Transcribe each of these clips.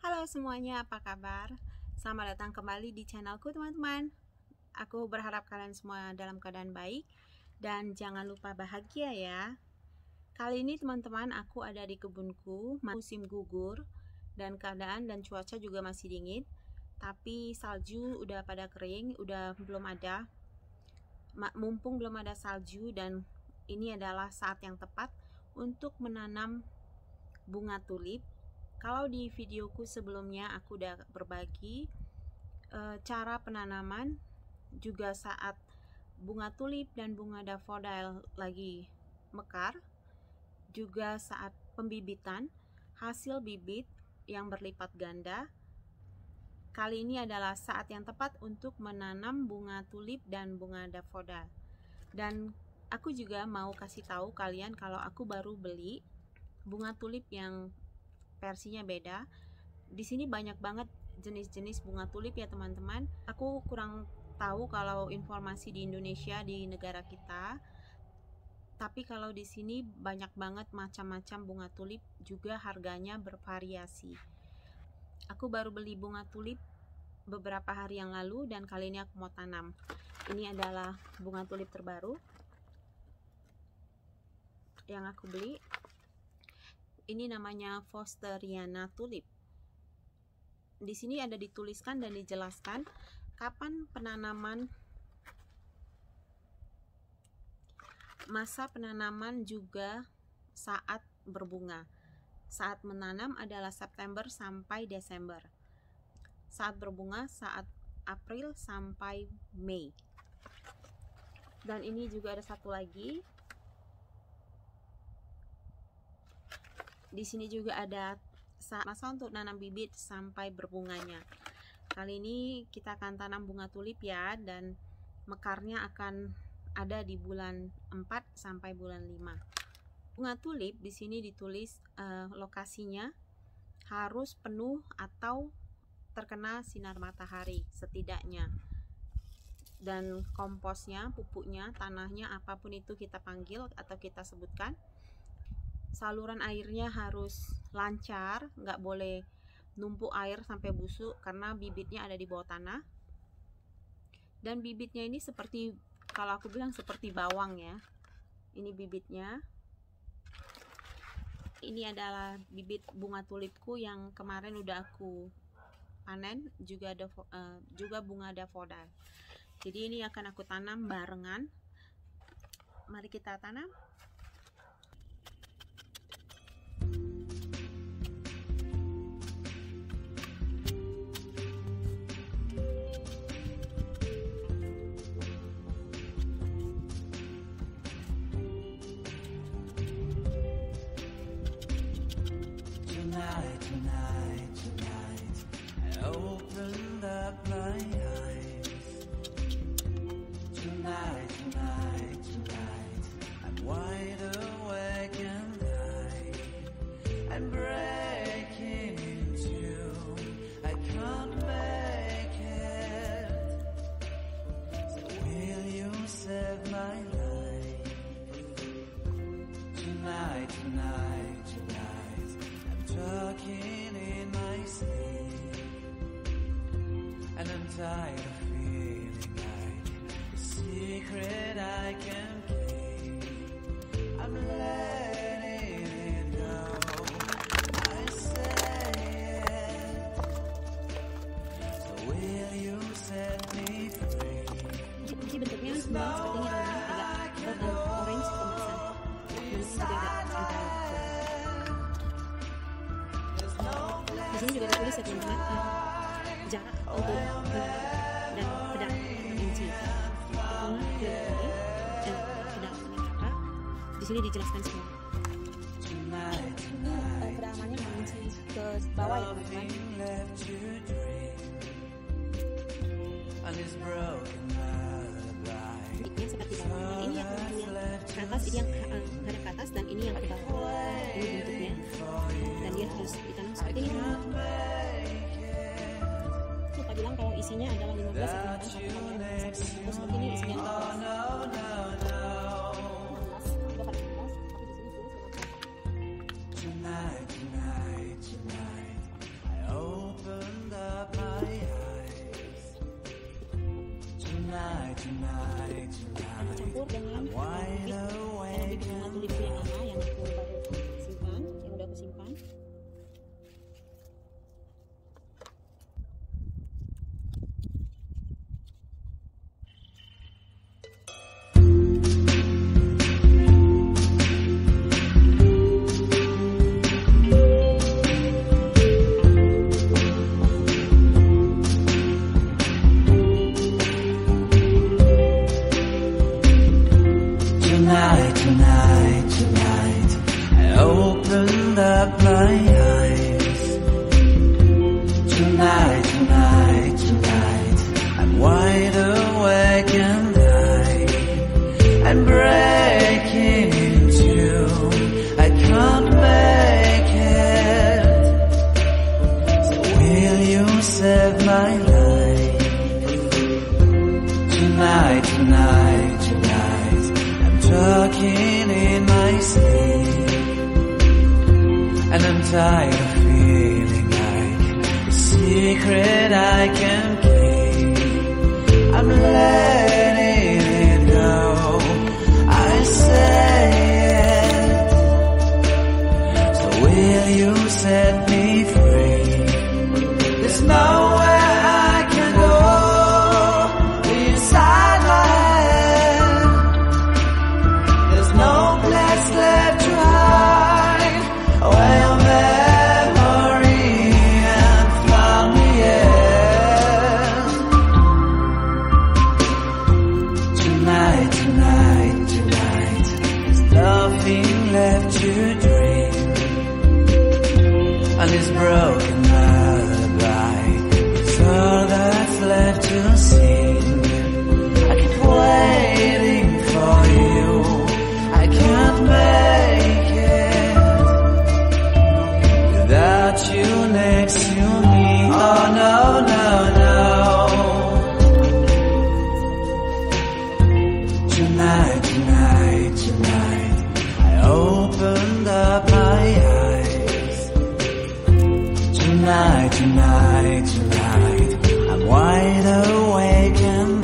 Halo semuanya, apa kabar? Selamat datang kembali di channelku teman-teman. Aku berharap kalian semua dalam keadaan baik dan jangan lupa bahagia ya. Kali ini teman-teman, aku ada di kebunku, musim gugur dan keadaan dan cuaca juga masih dingin. Tapi salju udah pada kering, udah belum ada. Mumpung belum ada salju dan ini adalah saat yang tepat untuk menanam bunga tulip. Kalau di videoku sebelumnya aku udah berbagi cara penanaman, juga saat bunga tulip dan bunga daffodil lagi mekar, juga saat pembibitan hasil bibit yang berlipat ganda. Kali ini adalah saat yang tepat untuk menanam bunga tulip dan bunga daffodil. Dan aku juga mau kasih tahu kalian kalau aku baru beli bunga tulip yang versinya beda. Di sini banyak banget jenis-jenis bunga tulip ya teman-teman. Aku kurang tahu kalau informasi di Indonesia, di negara kita. Tapi kalau di sini banyak banget macam-macam bunga tulip, juga harganya bervariasi. Aku baru beli bunga tulip beberapa hari yang lalu dan kali ini aku mau tanam. Ini adalah bunga tulip terbaru yang aku beli. Ini namanya Fosteriana tulip. Di sini ada dituliskan dan dijelaskan kapan penanaman, masa penanaman, juga saat berbunga. Saat menanam adalah September sampai Desember. Saat berbunga saat April sampai Mei. Dan ini juga ada satu lagi. Di sini juga ada masa untuk nanam bibit sampai berbunganya. Kali ini kita akan tanam bunga tulip ya, dan mekarnya akan ada di bulan 4 sampai bulan 5. Bunga tulip di sini ditulis lokasinya harus penuh atau terkena sinar matahari setidaknya. Dan komposnya, pupuknya, tanahnya, apapun itu kita panggil atau kita sebutkan. Saluran airnya harus lancar, nggak boleh numpuk air sampai busuk karena bibitnya ada di bawah tanah. Dan bibitnya ini seperti, kalau aku bilang seperti bawang ya. Ini bibitnya. Ini adalah bibit bunga tulipku yang kemarin udah aku panen, juga ada juga bunga daffodil. Jadi ini akan aku tanam barengan. Mari kita tanam. Tonight, I opened up my eyes. Tonight, I'm wide awake and I'm breaking into. I can't make it. So will you save my life? Tonight, talking in my sleep, and I'm tired of feeling like the secret I can keep. I'm letting it go. I say it. So will you set me free? Jadi bentuknya seperti ini agak orange kemasan. Juga agak di sini juga tertulis ya teman-teman, jarak untuk dan kedalaman inci bunga tulip dan kedalamannya berapa. Di sini dijelaskan semua. Kedalamannya 6 inci ke bawah ya teman-teman. Ini seperti bawah. Ini yang ke atas, ini yang hadap ke atas, dan ini yang ke bawah. Ini bentuknya, dan dia harus ditanam seperti ini. Lupa bilang kalau isinya adalah 15 cm seperti ini isinya. Tonight, I campur dengan bibit bunga tulipku yang lama yang aku baru simpan, yang udah aku simpan. Tonight, I opened up my eyes. Tonight, I'm wide awake and I'm breaking into. I can't make it. So will you save my life? Tonight, I'm talking in my sleep, and I'm tired of feeling like a secret I can keep. I'm letting it go, I say it. So will you set me free? There's nowhere I can go inside my head. There's no place left to hide where your memory and found me yet. Tonight, there's nothing left to dream. And this broken lullaby is all that's left to sing. I keep waiting for you, I can't make it without you next to me. Oh no, no, no. Tonight, I opened up my eyes. Tonight, I'm wide awake and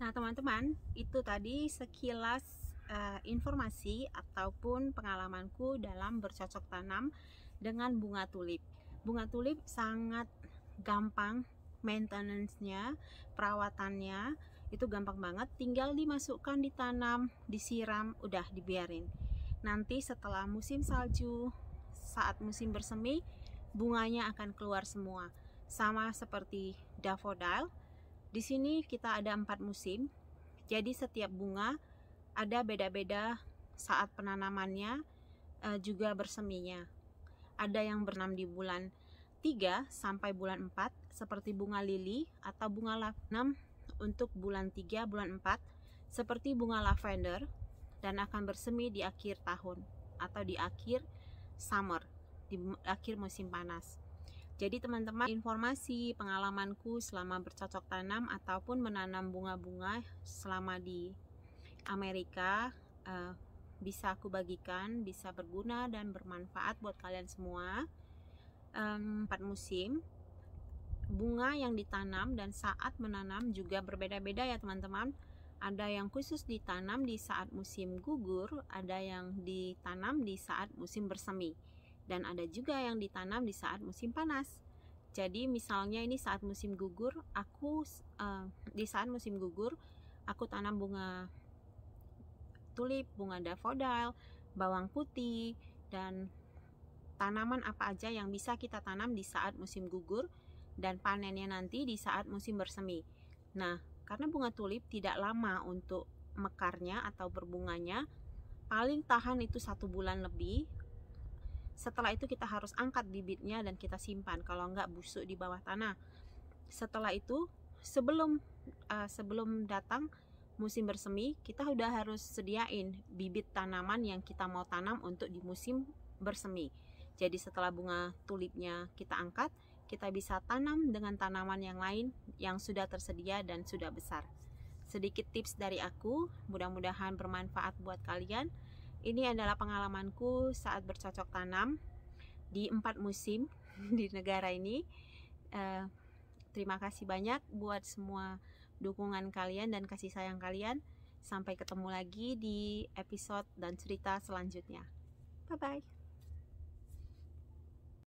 Nah teman-teman, itu tadi sekilas informasi ataupun pengalamanku dalam bercocok tanam dengan bunga tulip. Bunga tulip sangat gampang maintenance-nya, perawatannya itu gampang banget, tinggal dimasukkan, ditanam, disiram, udah dibiarin. Nanti setelah musim salju, saat musim bersemi, bunganya akan keluar semua. Sama seperti daffodil. Di sini kita ada 4 musim, jadi setiap bunga ada beda-beda saat penanamannya, juga berseminya. Ada yang berenam di bulan 3 sampai bulan 4 seperti bunga lili, atau bunga lavender untuk bulan 3, bulan 4 seperti bunga lavender, dan akan bersemi di akhir tahun atau di akhir summer, di akhir musim panas. Jadi teman-teman, informasi pengalamanku selama bercocok tanam ataupun menanam bunga-bunga selama di Amerika bisa aku bagikan, bisa berguna dan bermanfaat buat kalian semua. 4 musim bunga yang ditanam dan saat menanam juga berbeda-beda ya teman-teman. Ada yang khusus ditanam di saat musim gugur, ada yang ditanam di saat musim bersemi, dan ada juga yang ditanam di saat musim panas. Jadi misalnya ini saat musim gugur, di saat musim gugur aku tanam bunga tulip, bunga daffodil, bawang putih, dan tanaman apa aja yang bisa kita tanam di saat musim gugur dan panennya nanti di saat musim bersemi. Nah, karena bunga tulip tidak lama untuk mekarnya atau berbunganya, paling tahan itu 1 bulan lebih. Setelah itu kita harus angkat bibitnya dan kita simpan, kalau enggak busuk di bawah tanah. Setelah itu, sebelum sebelum datang musim bersemi, kita udah harus sediain bibit tanaman yang kita mau tanam untuk di musim bersemi. Jadi setelah bunga tulipnya kita angkat, kita bisa tanam dengan tanaman yang lain yang sudah tersedia dan sudah besar. Sedikit tips dari aku, mudah-mudahan bermanfaat buat kalian. Ini adalah pengalamanku saat bercocok tanam di 4 musim di negara ini. Terima kasih banyak buat semua dukungan kalian dan kasih sayang kalian. Sampai ketemu lagi di episode dan cerita selanjutnya. Bye-bye.